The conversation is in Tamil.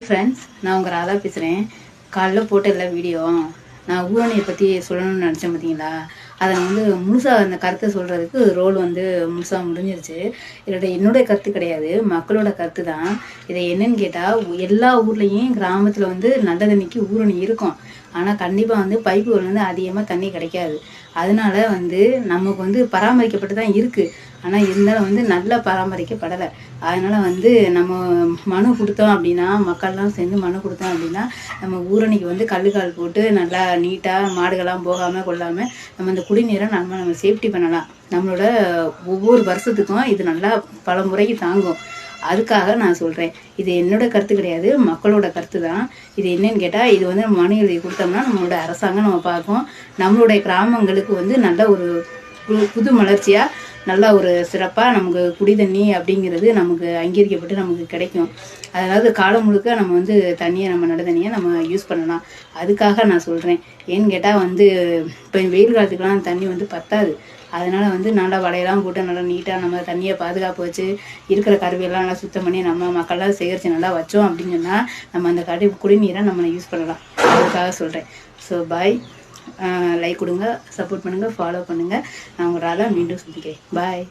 ஃப்ரெண்ட்ஸ், நான் உங்கள் ராதா பேசுகிறேன். காலைல போட்ட வீடியோ நான் ஊரணியை பற்றி சொல்லணும்னு நினச்சேன் பார்த்தீங்களா. அதை முழுசாக அந்த கருத்தை சொல்கிறதுக்கு ரோல் முழுசாக முடிஞ்சிருச்சு. என்னுடைய கருத்து கிடையாது, மக்களோட கருத்து தான். இதை என்னன்னு கேட்டால், எல்லா ஊர்லேயும் கிராமத்தில் நல்ல தண்ணிக்கு ஊரணி இருக்கும். ஆனால் கண்டிப்பாக பைப்புகள் அதிகமாக தண்ணி கிடைக்காது. அதனால நமக்கு பராமரிக்கப்பட்டு தான் இருக்குது. ஆனால் இருந்தாலும் நல்லா பராமரிக்கப்படலை. அதனால் நம்ம மனு கொடுத்தோம் அப்படின்னா, மக்கள்லாம் சேர்ந்து மனு கொடுத்தோம் அப்படின்னா, நம்ம ஊரணிக்கு கல்லுக்கால் போட்டு நல்லா நீட்டாக மாடுகள்லாம் போகாமல் கொள்ளாமல் நம்ம இந்த குடிநீரை நம்ம சேஃப்டி பண்ணலாம். நம்மளோட ஒவ்வொரு வருஷத்துக்கும் இது நல்லா பல முறைக்கு தாங்கும். அதுக்காக நான் சொல்கிறேன். இது என்னோட கருத்து கிடையாது, மக்களோட கருத்து தான். இது என்னன்னு கேட்டால், இது நம்ம மனு எழுதி கொடுத்தோம்னா நம்மளோட அரசாங்கம் நம்ம பார்க்கும். நம்மளுடைய கிராமங்களுக்கு நல்ல ஒரு புது மலர்ச்சியாக நல்லா ஒரு சிறப்பாக நமக்கு குடி தண்ணி அப்படிங்கிறது நமக்கு அங்கீகரிக்கப்பட்டு நமக்கு கிடைக்கும். அதாவது காலம் முழுக்க நம்ம தண்ணியை நம்ம நல்ல தண்ணியை நம்ம யூஸ் பண்ணலாம். அதுக்காக நான் சொல்கிறேன். ஏன்னு கேட்டால் இப்போ வெயில் காலத்துக்கெலாம் தண்ணி பத்தாது. அதனால் நல்லா வலையெல்லாம் போட்டு நல்லா நீட்டாக நம்ம தண்ணியை பாதுகாப்பு வச்சு இருக்கிற கருவியெல்லாம் நல்லா சுத்தம் பண்ணி நம்ம மக்கள்லாம் சேகரித்து நல்லா வச்சோம் அப்படின்னு சொன்னால் நம்ம அந்த குடிநீரை நம்ம யூஸ் பண்ணலாம். அதுக்காக சொல்கிறேன். So bye. லைக் கொடுங்க, சப்போர்ட் பண்ணுங்கள், ஃபாலோ பண்ணுங்கள். நான் உங்கள் ராதா மீண்டும் சந்திக்கிறேன். பாய்.